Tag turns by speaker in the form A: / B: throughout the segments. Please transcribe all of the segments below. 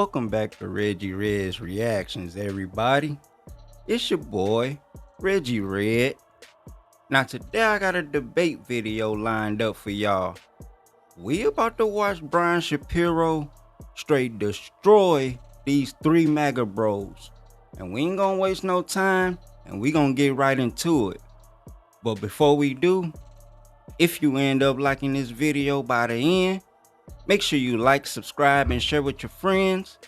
A: Welcome back to Reggie Red's Reactions, everybody. It's your boy, Reggie Red. Now today I got a debate video lined up for y'all. We about to watch Brian Shapiro straight destroy these three MAGA bros. And we ain't gonna waste no time, and we gonna get right into it. But before we do, if you end up liking this video by the end, make sure you like, subscribe, and share with your friends.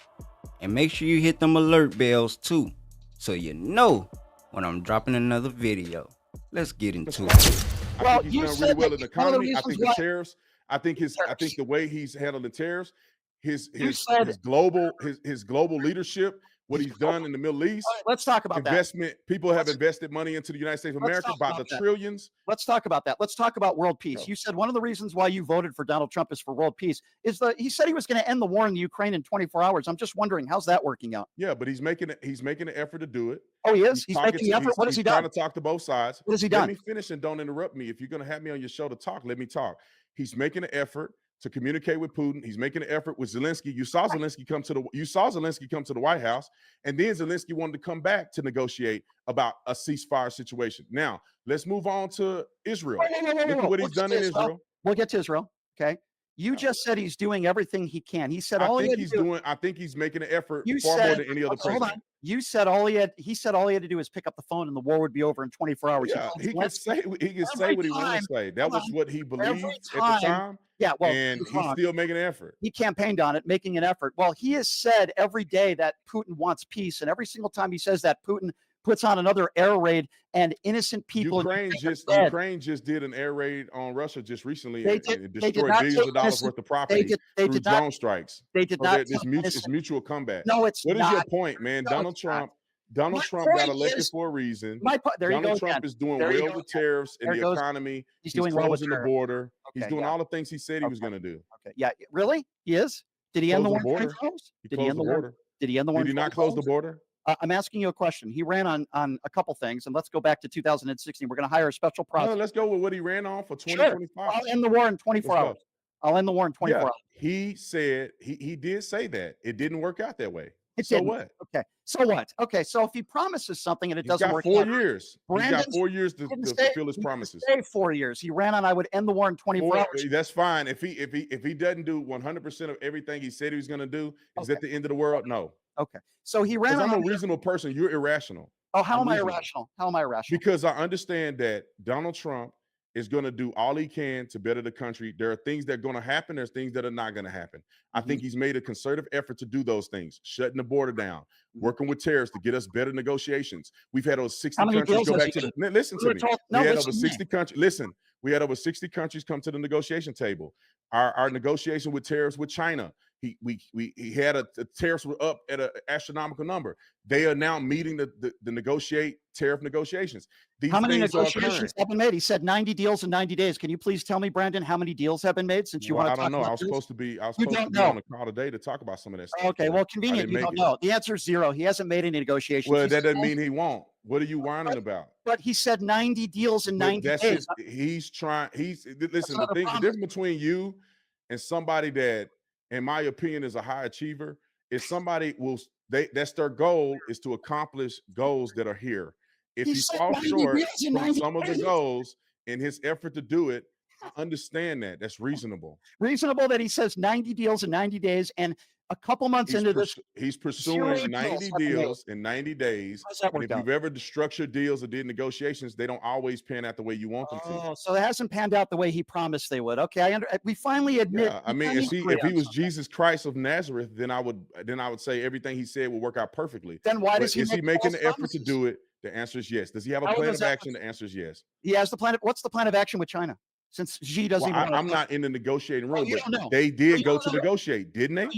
A: And make sure you hit them alert bells too, so you know when I'm dropping another video. Let's get into it.
B: I think he's done really well in the economy. I think the tariffs. I think the way he's handled the tariffs, his global leadership, what he's done in the Middle East.
C: Let's talk about
B: investment. People have invested money into the United States of America by the trillions.
C: Let's talk about that. Let's talk about world peace. You said one of the reasons why you voted for Donald Trump is for world peace. He said he was going to end the war in the Ukraine in 24 hours. I'm just wondering, how's that working out?
B: Yeah, but he's making an effort to do it.
C: Oh, he is. He's making the effort. What has he done?
B: Trying to talk to both sides.
C: What has he done?
B: Let me finish and don't interrupt me. If you're going to have me on your show to talk, let me talk. He's making an effort to communicate with Putin. He's making an effort with Zelensky. You saw Zelensky come to the White House, and then Zelensky wanted to come back to negotiate about a ceasefire situation. Now, let's move on to Israel. Look at what he's done in Israel.
C: We'll get to Israel. Okay. You just said he's doing everything he can. He said all he had to do.
B: I think he's making an effort far more than any other president.
C: Hold on. You said all he had to do is pick up the phone and the war would be over in 24 hours.
B: Yeah, he can say what he wants to say. That was what he believed at the time.
C: Yeah, well,
B: and he's still making an effort.
C: He campaigned on it, making an effort. Well, he has said every day that Putin wants peace, and every single time he says that, Putin puts on another air raid, and innocent people.
B: Ukraine just did an air raid on Russia just recently. They destroyed billions of dollars worth of property through drone strikes.
C: They did not.
B: It's mutual combat.
C: No, it's not.
B: What is your point, man? Donald Trump got elected for a reason. Donald Trump is doing well with tariffs and the economy. He's doing well with the border. He's doing all the things he said he was going to do.
C: Okay. Yeah. Really? He is? Did he end the war?
B: Did he end the border?
C: Did he end the war?
B: Did he not close the border?
C: I'm asking you a question. He ran on a couple things, and let's go back to 2016. We're going to hire a special prosecutor.
B: No, let's go with what he ran on for 2025.
C: Sure. I'll end the war in 24 hours. I'll end the war in 24 hours.
B: He said he did say that. It didn't work out that way. What?
C: Okay. So what? Okay. So if he promises something and it doesn't work,
B: 4 years. He's got 4 years to fulfill his promises.
C: Stay 4 years. He ran on I would end the war in 24 hours.
B: That's fine. If he doesn't do 100% of everything he said he was going to do, is that the end of the world? No.
C: Okay. So he ran.
B: I'm a reasonable person. You're irrational.
C: Oh, how am I irrational? How am I irrational?
B: Because I understand that Donald Trump is going to do all he can to better the country. There are things that are going to happen. There's things that are not going to happen. I think he's made a concerted effort to do those things, shutting the border down, working with tariffs to get us better negotiations. We've had over 60 countries go back to the, listen to me. We had over 60 countries. Listen, we had over 60 countries come to the negotiation table. Our negotiation with tariffs with China, he had the tariffs were up at an astronomical number. They are now meeting the tariff negotiations.
C: How many negotiations have been made? He said 90 deals in 90 days. Can you please tell me, Brandon, how many deals have been made since you want to talk about this?
B: I was supposed to be on the call today to talk about some of that stuff.
C: Okay, well, convenient. You don't know. The answer is 0. He hasn't made any negotiations.
B: Well, that doesn't mean he won't. What are you whining about?
C: But he said 90 deals in 90 days.
B: Listen, the difference between you and somebody that, in my opinion, is a high achiever is somebody that's their goal is to accomplish goals that are here. If he falls short from some of the goals in his effort to do it, I understand that. That's reasonable.
C: Reasonable that he says 90 deals in 90 days, and a couple months into this,
B: he's pursuing 90 deals in 90 days. And if you've ever structured deals or did negotiations, they don't always pan out the way you want them to.
C: Oh, so it hasn't panned out the way he promised they would. Okay, we finally admit.
B: Yeah, I mean, if he was Jesus Christ of Nazareth, then I would say everything he said would work out perfectly.
C: Then why does he?
B: Is he making the effort to do it? The answer is yes. Does he have a plan of action? The answer is yes.
C: He has the plan. What's the plan of action with China? Since Xi doesn't even
B: I'm not in the negotiating room, but they did go to negotiate, didn't they?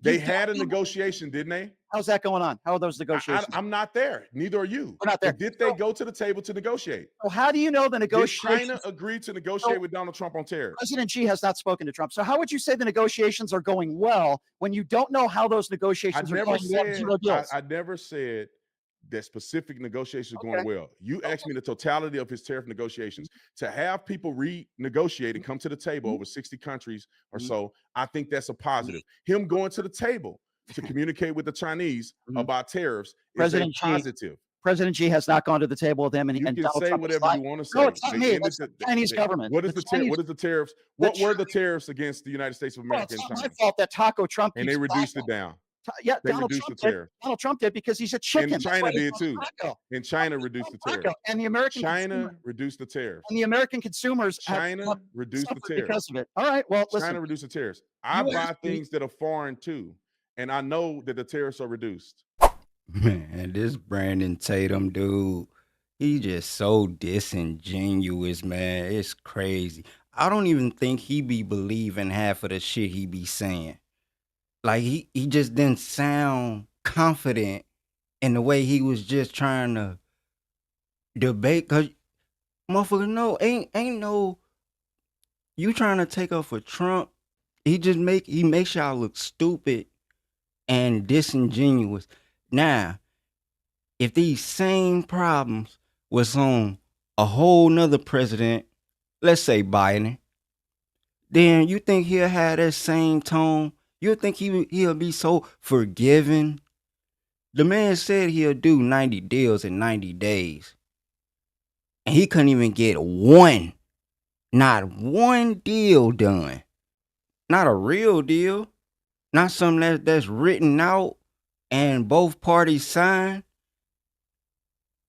B: They had a negotiation, didn't they?
C: How's that going on? How are those negotiations?
B: I'm not there. Neither are you.
C: We're not there.
B: Did they go to the table to negotiate?
C: Well, how do you know the negotiations?
B: Did China agree to negotiate with Donald Trump on tariffs?
C: President Xi has not spoken to Trump. So how would you say the negotiations are going well when you don't know how those negotiations are going?
B: I never said that specific negotiations are going well. You asked me the totality of his tariff negotiations. To have people renegotiate and come to the table over 60 countries or so, I think that's a positive. Him going to the table to communicate with the Chinese
C: Mhm.
B: about tariffs is a
C: President Xi
B: positive.
C: President Xi has not gone to the table with him, and,
B: You
C: and
B: can
C: Donald
B: say
C: Trump has
B: whatever
C: lied.
B: you want to
C: No,
B: say.
C: it's not
B: They
C: me.
B: ended
C: That's the Chinese government.
B: what is the
C: Chinese,
B: what is the tariffs?
C: the
B: What were
C: Chi-
B: the tariffs against the United States of
C: well,
B: America
C: it's
B: and
C: not my
B: China?
C: fault that Taco Trump
B: And they
C: keeps
B: reduced it
C: tobacco.
B: down.
C: Yeah,
B: They
C: Donald
B: reduced the
C: Trump did.
B: tariff.
C: Donald Trump did because he's a chicken.
B: And
C: That's
B: China
C: why he
B: did
C: loves
B: too.
C: tobacco.
B: And China reduced the tariff.
C: And the American
B: China reduced the tariffs.
C: consumers have
B: China reduced the
C: suffered
B: tariffs.
C: because of it. All right. Well, listen.
B: China reduced the tariffs. I
C: You
B: buy
C: asked me.
B: things that are foreign too, and I know that the tariffs are reduced.
A: Man, this Brandon Tatum dude, he just so disingenuous, man. It's crazy. I don't even think he be believing half of the shit he be saying. Like he just didn't sound confident in the way he was just trying to debate. Cause motherfucker, no, ain't no you trying to take up for Trump. He makes y'all look stupid and disingenuous. Now, if these same problems was on a whole nother president, let's say Biden, then you think he'll have that same tone? You think he'll be so forgiving? The man said he'll do 90 deals in 90 days. And he couldn't even get not one deal done. Not a real deal. Not something that's written out and both parties sign.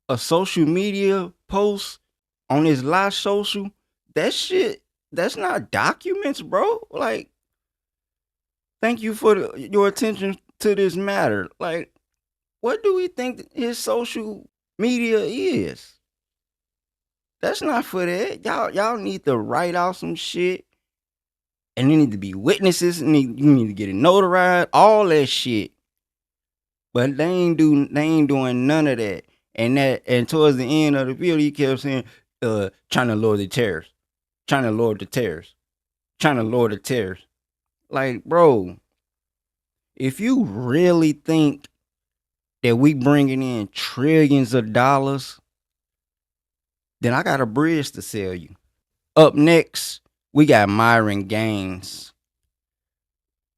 A: A social media post on his live social, that shit, that's not documents, bro. Like, thank you for your attention to this matter. Like, what do we think his social media is? That's not for that. Y'all need to write out some shit, and there need to be witnesses, and you need to get it notarized, all that shit. But they ain't doing none of that. And towards the end of the video, he kept saying, trying to lower the tariffs, trying to lower the tariffs, trying to lower the tariffs. Like, bro, if you really think that we bringing in trillions of dollars, then I got a bridge to sell you. Up next, we got Myron Gaines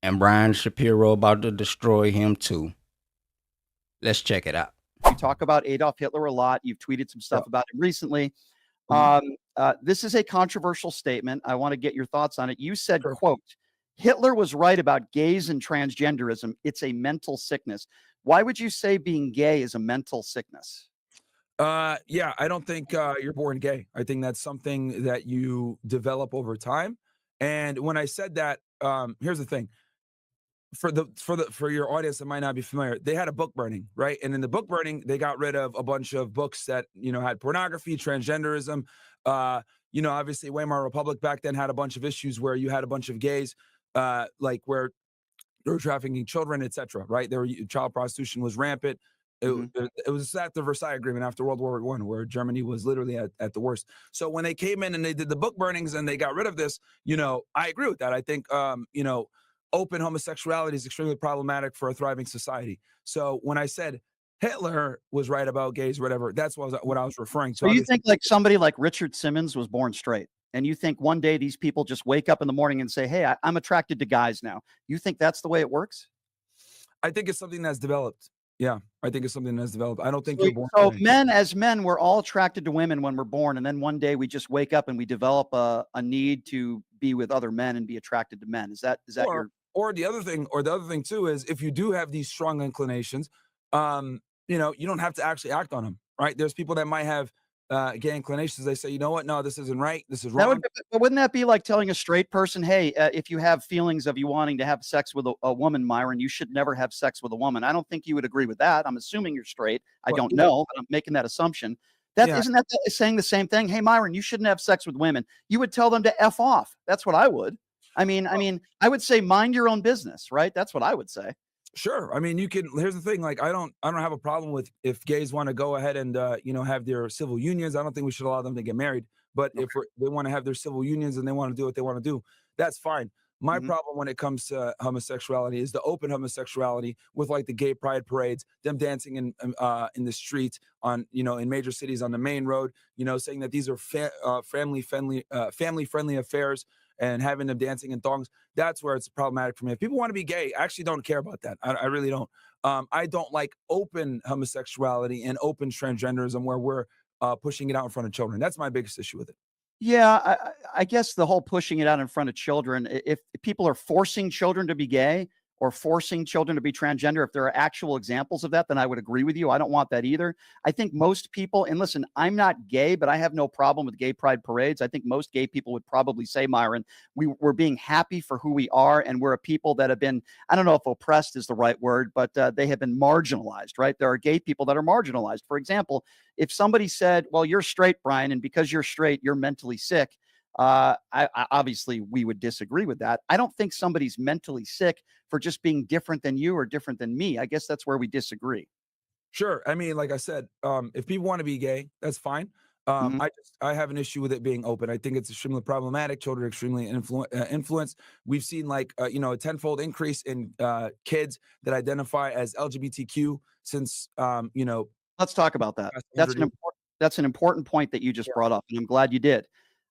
A: and Brian Shapiro about to destroy him too. Let's check it out.
C: You talk about Adolf Hitler a lot. You've tweeted some stuff about him recently. This is a controversial statement. I want to get your thoughts on it. You said, quote, Hitler was right about gays and transgenderism. It's a mental sickness. Why would you say being gay is a mental sickness?
D: Yeah, I don't think you're born gay. I think that's something that you develop over time. And when I said that, here's the thing. For your audience that might not be familiar, they had a book burning, right? And in the book burning, they got rid of a bunch of books that had pornography, transgenderism. Obviously, Weimar Republic back then had a bunch of issues where you had a bunch of gays, like where they were trafficking children, etc. Right? Child prostitution was rampant. It was at the Versailles Agreement after World War I, where Germany was literally at the worst. So when they came in and they did the book burnings and they got rid of this, I agree with that. I think, open homosexuality is extremely problematic for a thriving society. So when I said Hitler was right about gays or whatever, that's what I was referring to.
C: So you think like somebody like Richard Simmons was born straight, and you think one day these people just wake up in the morning and say, hey, I'm attracted to guys now. You think that's the way it works?
D: I think it's something that's developed. Yeah, I think it's something that's developed. I don't think you're born.
C: So men, we're all attracted to women when we're born, and then one day we just wake up and we develop a need to be with other men and be attracted to men. Is that
D: or the other thing too is if you do have these strong inclinations, you don't have to actually act on them, right? There's people that might have gay inclinations. They say, you know what? No, this isn't right. This is wrong.
C: But wouldn't that be like telling a straight person, hey, if you have feelings of you wanting to have sex with a woman, Myron, you should never have sex with a woman? I don't think you would agree with that. I'm assuming you're straight. I don't know, but I'm making that assumption. Isn't that saying the same thing? Hey, Myron, you shouldn't have sex with women. You would tell them to F off. That's what I would. I mean, I would say mind your own business, right? That's what I would say.
D: Sure. I mean, here's the thing. Like, I don't have a problem with if gays want to go ahead and, have their civil unions. I don't think we should allow them to get married. But if they want to have their civil unions and they want to do what they want to do, that's fine. My problem when it comes to homosexuality is the open homosexuality with like the gay pride parades, them dancing in the streets on, in major cities on the main road, saying that these are family friendly affairs. and having them dancing in thongs, that's where it's problematic for me. If people want to be gay, I actually don't care about that. I really don't. I don't like open homosexuality and open transgenderism where we're pushing it out in front of children. That's my biggest issue with it.
C: Yeah, I guess the whole pushing it out in front of children, if people are forcing children to be gay or forcing children to be transgender, if there are actual examples of that, then I would agree with you. I don't want that either. I think most people, and listen, I'm not gay, but I have no problem with gay pride parades. I think most gay people would probably say, Myron, we're being happy for who we are, and we're a people that have been, I don't know if oppressed is the right word, but they have been marginalized, right? There are gay people that are marginalized. For example, if somebody said, well, you're straight, Brian, and because you're straight, you're mentally sick, I obviously we would disagree with that. I don't think somebody's mentally sick for just being different than you or different than me. I guess that's where we disagree.
D: Sure. I mean, like I said, if people want to be gay, that's fine.
C: Mhm.
D: I have an issue with it being open. I think it's extremely problematic. Children are extremely influenced. We've seen like a tenfold increase in kids that identify as LGBTQ since
C: Let's talk about that.
D: past
C: That's
D: 100
C: an
D: years.
C: that's an important point that you just brought up, and I'm glad you did.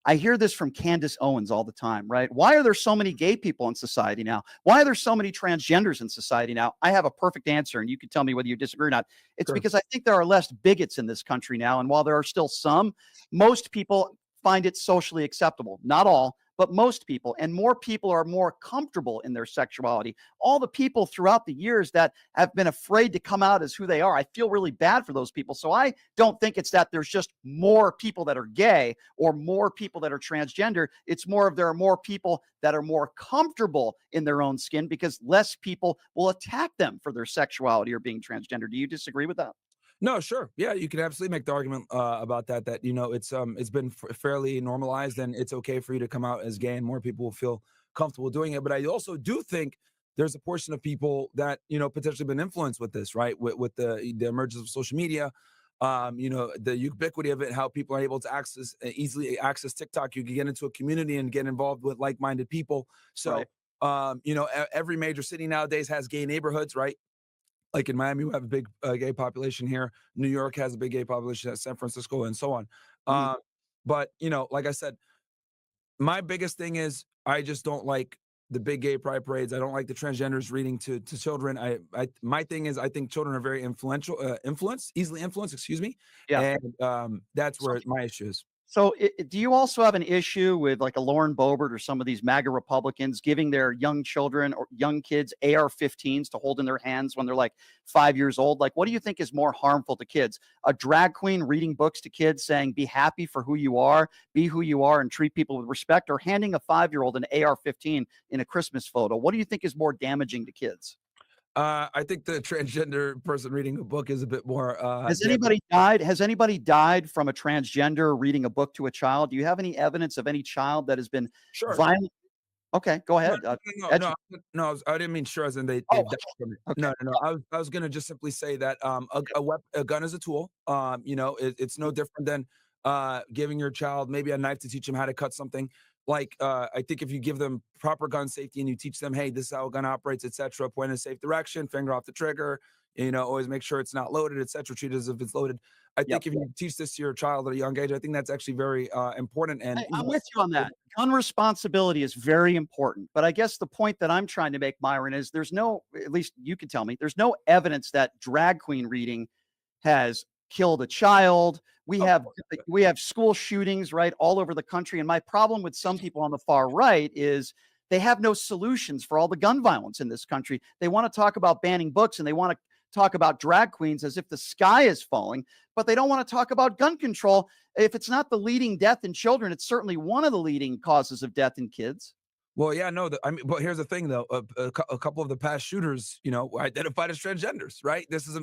C: I hear this from Candace Owens all the time, right? Why are there so many gay people in society now? Why are there so many transgenders in society now? I have a perfect answer, and you can tell me whether you disagree or not. It's
D: Sure.
C: because I think there are less bigots in this country now, and while there are still some, most people find it socially acceptable. Not all, but most people, and more people are more comfortable in their sexuality. All the people throughout the years that have been afraid to come out as who they are, I feel really bad for those people. So I don't think it's that there's just more people that are gay or more people that are transgender. It's more of there are more people that are more comfortable in their own skin because less people will attack them for their sexuality or being transgender. Do you disagree with that?
D: No, sure. Yeah, you can absolutely make the argument about that. That it's been fairly normalized, and it's okay for you to come out as gay, and more people will feel comfortable doing it. But I also do think there's a portion of people that potentially been influenced with this, right? With the emergence of social media, the ubiquity of it, how people are able to easily access TikTok. You can get into a community and get involved with like-minded people. So,
C: Right.
D: every major city nowadays has gay neighborhoods, right? Like in Miami, we have a big gay population here. New York has a big gay population, San Francisco, and so on.
C: Mhm.
D: But like I said, my biggest thing is I just don't like the big gay pride parades. I don't like the transgenders reading to children. My thing is I think children are very easily influenced. Excuse me,
C: Yeah.
D: and that's
C: So
D: where my issue is.
C: So, do you also have an issue with like a Lauren Boebert or some of these MAGA Republicans giving their young children or young kids AR-15s to hold in their hands when they're like 5 years old? Like, what do you think is more harmful to kids? A drag queen reading books to kids saying, be happy for who you are, be who you are, and treat people with respect, or handing a 5-year-old an AR-15 in a Christmas photo? What do you think is more damaging to kids?
D: I think the transgender person reading a book is a bit more
C: Has anybody died? Has anybody died from a transgender reading a book to a child? Do you have any evidence of any child that has been
D: sure.
C: violent? Okay, go ahead.
D: No, I didn't mean sure as in they
C: Oh,
D: died from it.
C: okay.
D: No. I was gonna just simply say that a gun is a tool. It's no different than giving your child maybe a knife to teach them how to cut something. Like I think if you give them proper gun safety and you teach them, hey, this is how a gun operates, etc., point in a safe direction, finger off the trigger, always make sure it's not loaded, etc., treat it as if it's loaded. I
C: Yep.
D: think if you teach this to your child at a young age, I think that's actually very important. And
C: I'm with you on that. Gun responsibility is very important. But I guess the point that I'm trying to make, Myron, is there's no, at least you can tell me, there's no evidence that drag queen reading has killed a child. We
D: Of
C: have
D: course.
C: we have school shootings right all over the country. And my problem with some people on the far right is they have no solutions for all the gun violence in this country. They want to talk about banning books and they want to talk about drag queens as if the sky is falling, but they don't want to talk about gun control. If it's not the leading death in children, it's certainly one of the leading causes of death in kids.
D: Well, yeah, no. I mean, but here's the thing, though. A couple of the past shooters, were identified as transgenders, right? This is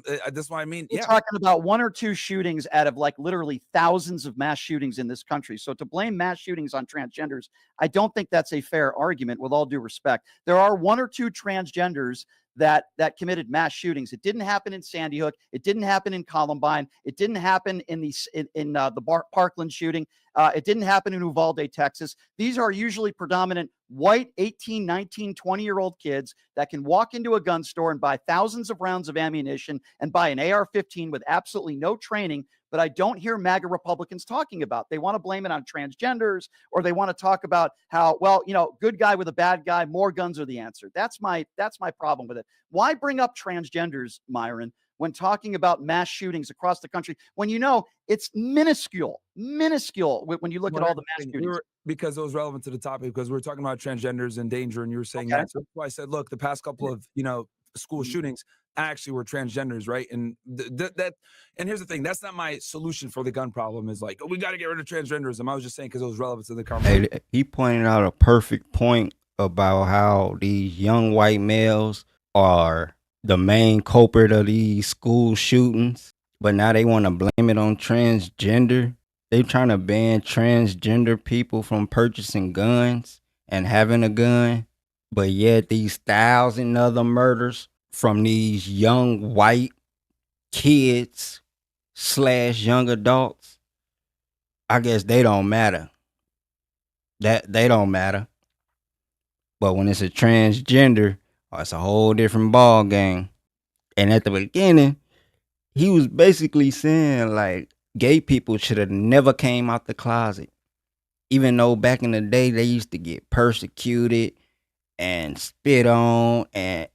D: what I mean.
C: We're
D: Yeah,
C: talking about one or two shootings out of like literally thousands of mass shootings in this country. So to blame mass shootings on transgenders, I don't think that's a fair argument. With all due respect, there are one or two transgenders that committed mass shootings. It didn't happen in Sandy Hook. It didn't happen in Columbine. It didn't happen in the Parkland shooting. It didn't happen in Uvalde, Texas. These are usually predominant white 18, 19, 20-year-old kids that can walk into a gun store and buy thousands of rounds of ammunition and buy an AR-15 with absolutely no training but I don't hear MAGA Republicans talking about. They want to blame it on transgenders, or they want to talk about how, well, good guy with a bad guy, more guns are the answer. That's my problem with it. Why bring up transgenders, Myron, when talking about mass shootings across the country, when it's minuscule when you look at all the mass shootings?
D: Because it was relevant to the topic, because we were talking about transgenders and danger, and you were saying that. So that's why I said, look, the past couple of school shootings actually were transgenders, right? And and here's the thing, that's not my solution for the gun problem, is like, we got to get rid of transgenderism. I was just saying because it was relevant to the conversation.
A: Hey, he pointed out a perfect point about how these young white males are the main culprit of these school shootings, but now they want to blame it on transgender. They trying to ban transgender people from purchasing guns and having a gun, but yet these 1,000 other murders from these young white kids / young adults, I guess they don't matter. That they don't matter. But when it's a transgender, it's a whole different ball game. And at the beginning, he was basically saying like gay people should have never came out the closet. Even though back in the day they used to get persecuted and spit on and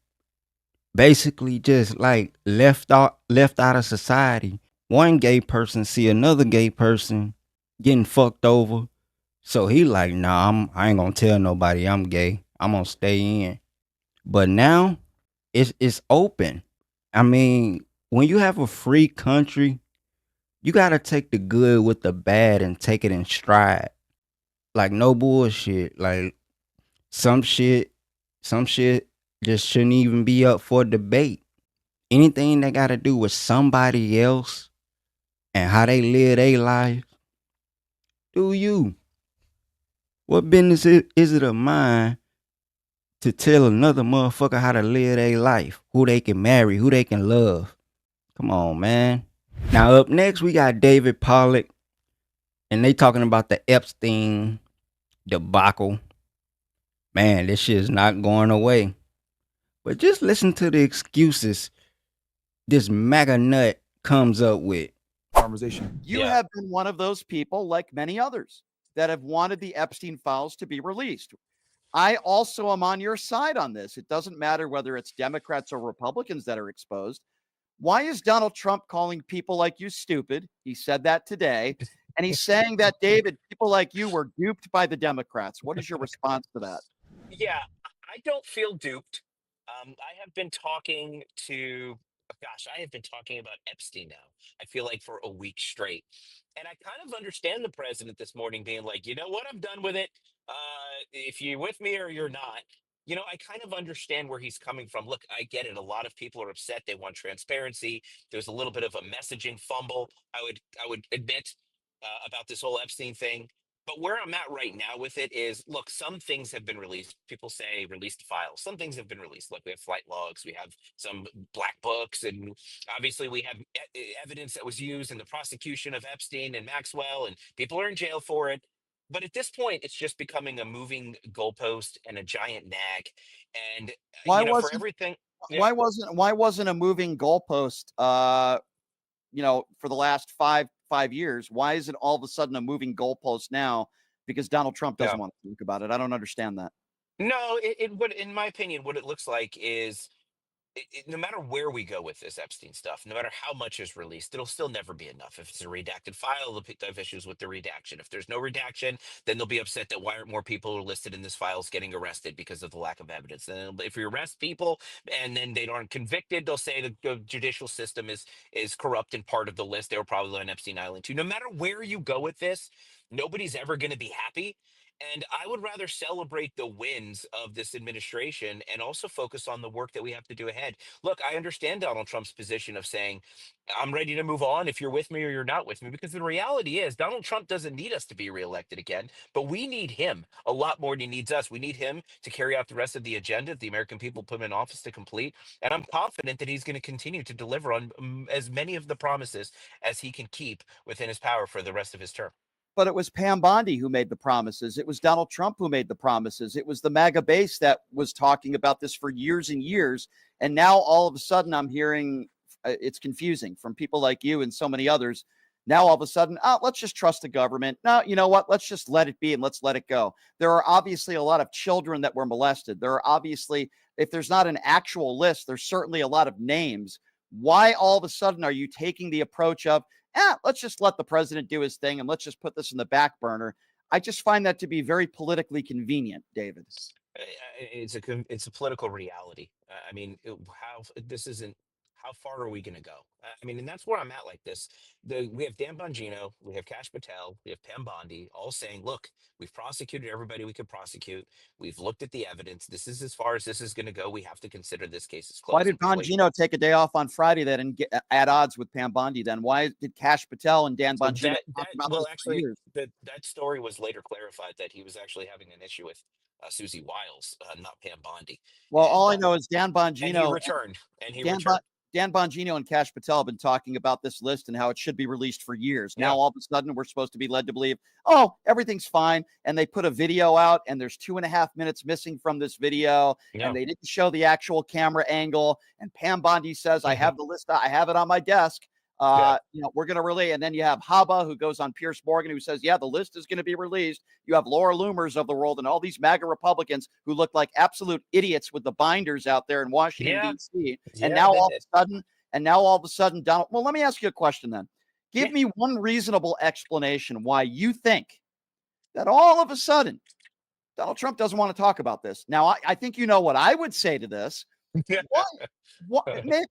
A: basically just like left out of society. One gay person see another gay person getting fucked over. So he like, nah, I ain't gonna tell nobody I'm gay. I'm gonna stay in. But now it's open. I mean, when you have a free country, you gotta take the good with the bad and take it in stride. Like no bullshit. Like some shit just shouldn't even be up for debate. Anything that got to do with somebody else and how they live their life, do you? What business is it of mine to tell another motherfucker how to live their life, who they can marry, who they can love? Come on, man. Now up next, we got David Pollack, and they talking about the Epstein debacle. Man, this shit is not going away. But just listen to the excuses this MAGA nut comes up with.
D: Conversation.
C: You have been one of those people, like many others, that have wanted the Epstein files to be released. I also am on your side on this. It doesn't matter whether it's Democrats or Republicans that are exposed. Why is Donald Trump calling people like you stupid? He said that today. And he's saying that, David, people like you were duped by the Democrats. What is your response to that?
E: Yeah, I don't feel duped. I have been talking to, gosh, I have been talking about Epstein now. I feel like for a week straight. And I kind of understand the president this morning being like, you know what, I'm done with it. If you're with me or you're not, I kind of understand where he's coming from. Look, I get it. A lot of people are upset. They want transparency. There's a little bit of a messaging fumble. I would admit about this whole Epstein thing. But where I'm at right now with it is, look, some things have been released. People say released files. Some things have been released. Look, we have flight logs, we have some black books, and obviously we have evidence that was used in the prosecution of Epstein and Maxwell, and people are in jail for it. But at this point, it's just becoming a moving goalpost and a giant nag. And for everything,
C: why wasn't a moving goalpost? For the last five years, why is it all of a sudden a moving goalpost now? Because Donald Trump doesn't want to talk about it. I don't understand that.
E: No, it would, in my opinion, what it looks like is no matter where we go with this Epstein stuff, no matter how much is released, it'll still never be enough. If it's a redacted file, they'll have issues with the redaction. If there's no redaction, then they'll be upset that why aren't more people listed in this files getting arrested because of the lack of evidence. And if you arrest people and then they aren't convicted, they'll say the judicial system is corrupt and part of the list. They were probably on Epstein Island too. No matter where you go with this, nobody's ever going to be happy. And I would rather celebrate the wins of this administration and also focus on the work that we have to do ahead. Look, I understand Donald Trump's position of saying, I'm ready to move on if you're with me or you're not with me, because the reality is Donald Trump doesn't need us to be reelected again, but we need him a lot more than he needs us. We need him to carry out the rest of the agenda that the American people put him in office to complete. And I'm confident that he's going to continue to deliver on as many of the promises as he can keep within his power for the rest of his term.
C: But it was Pam Bondi who made the promises. It was Donald Trump who made the promises. It was the MAGA base that was talking about this for years and years. And now all of a sudden I'm hearing it's confusing from people like you and so many others Now all of a sudden, let's just trust the government. No, you know what? Let's just let it be and let's let it go. There are obviously a lot of children that were molested. There are obviously, if there's not an actual list, there's certainly a lot of names. Why all of a sudden are you taking the approach of, let's just let the president do his thing and let's just put this in the back burner? I just find that to be very politically convenient, David.
E: It's a political reality. I mean, how this isn't. How far are we going to go? I mean, and that's where I'm at. Like this, we have Dan Bongino, we have Cash Patel, we have Pam Bondi, all saying, "Look, we've prosecuted everybody we could prosecute. We've looked at the evidence. This is as far as this is going to go. We have to consider this case as
C: Why
E: closed."
C: did Bongino take a day off on Friday then and get at odds with Pam Bondi then? Why did Cash Patel and Dan
E: So
C: Bongino talk about
E: well,
C: this for
E: actually,
C: years?
E: that story was later clarified that he was actually having an issue with Susie Wiles, not Pam Bondi,
C: Well,
E: and
C: all I know is Dan
E: he
C: Bongino
E: returned, and he
C: Dan, bon-
E: returned.
C: Dan Bongino and Cash Patel have been talking about this list and how it should be released for years.
E: Yeah.
C: Now, all of a sudden, we're supposed to be led to believe, oh, everything's fine. And they put a video out, and there's 2.5 minutes missing from this video,
E: Yeah.
C: and they didn't show the actual camera angle. And Pam Bondi says, I have the list, I have it on my desk. We're going to relay. And then you have Haba, who goes on Pierce Morgan, who says, yeah, the list is going to be released. You have Laura Loomers of the world and all these MAGA Republicans who look like absolute idiots with the binders out there in Washington, D.C. And now all of a sudden, Donald, well, let me ask you a question then. Give me one reasonable explanation why you think that all of a sudden Donald Trump doesn't want to talk about this. Now, I think you know what I would say to this.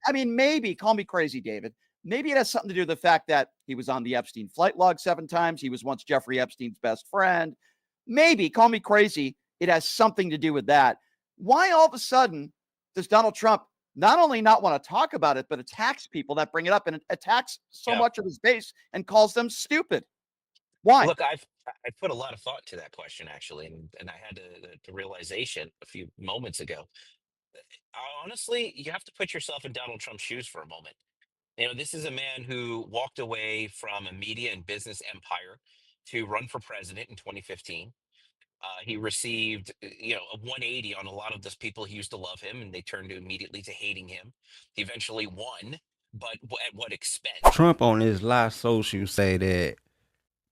C: Maybe, call me crazy, David. Maybe it has something to do with the fact that he was on the Epstein flight log 7 times. He was once Jeffrey Epstein's best friend. Maybe, call me crazy, it has something to do with that. Why all of a sudden does Donald Trump not only not want to talk about it, but attacks people that bring it up and attacks so much of his base and calls them stupid? Why?
E: Look, I put a lot of thought to that question actually, and I had the realization a few moments ago. Honestly, you have to put yourself in Donald Trump's shoes for a moment. You know, this is a man who walked away from a media and business empire to run for president in 2015. He received, a 180 on a lot of those people who used to love him, and they turned immediately to hating him. He eventually won, but at what expense?
A: Trump on his live social say that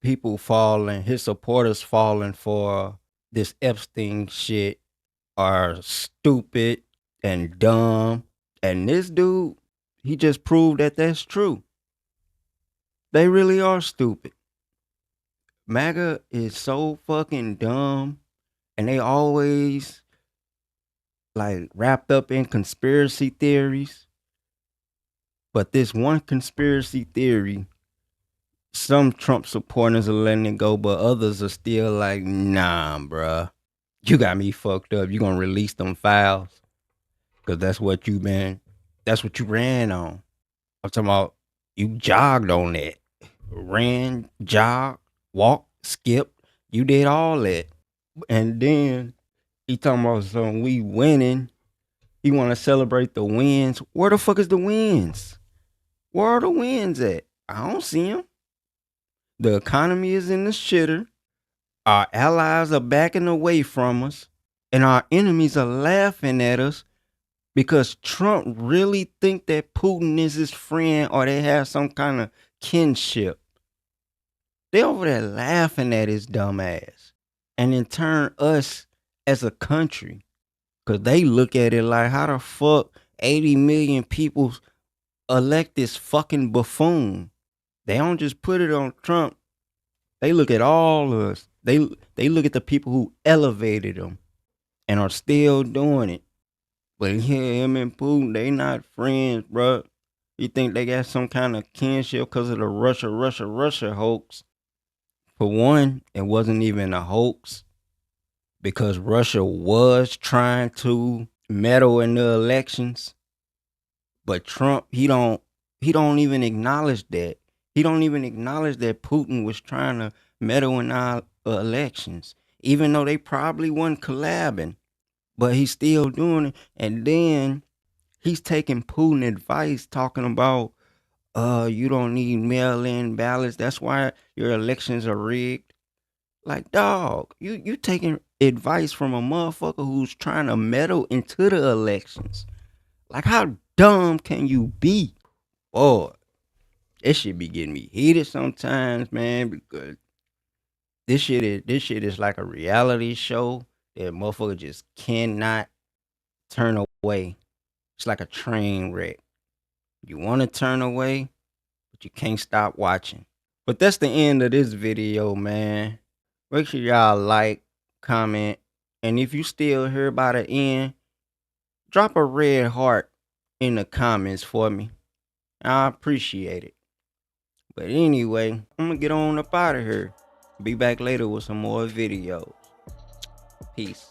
A: people falling, his supporters falling for this Epstein shit are stupid and dumb. And this dude, he just proved that that's true. They really are stupid. MAGA is so fucking dumb, and they always like wrapped up in conspiracy theories. But this one conspiracy theory, some Trump supporters are letting it go, but others are still like, nah, bruh. You got me fucked up. You gonna release them files? Cause that's what you ran on. I'm talking about you jogged on that. Ran, jogged, walked, skipped. You did all that. And then he talking about something we winning. He wanna celebrate the wins. Where the fuck is the wins? Where are the wins at? I don't see them. The economy is in the shitter. Our allies are backing away from us. And our enemies are laughing at us because Trump really think that Putin is his friend or they have some kind of kinship. They over there laughing at his dumb ass. And in turn, us as a country, because they look at it like, how the fuck 80 million people elect this fucking buffoon? They don't just put it on Trump. They look at all of us. They look at the people who elevated him and are still doing it. But him and Putin, they not friends, bro. You think they got some kind of kinship because of the Russia hoax? For one, it wasn't even a hoax because Russia was trying to meddle in the elections. But Trump, he don't even acknowledge that. He don't even acknowledge that Putin was trying to meddle in our elections, even though they probably weren't collabing. But he's still doing it. And then he's taking Putin advice talking about, you don't need mail-in ballots. That's why your elections are rigged. Like, dog, you taking advice from a motherfucker who's trying to meddle into the elections. Like, how dumb can you be? Boy, It should be getting me heated sometimes, man, because this shit is like a reality show that motherfucker just cannot turn away. It's like a train wreck. You want to turn away, but you can't stop watching. But that's the end of this video, man. Make sure y'all like, comment, and if you still here by the end, drop a red heart in the comments for me. I appreciate it. But anyway, I'm gonna get on up out of here. Be back later with some more videos. Peace.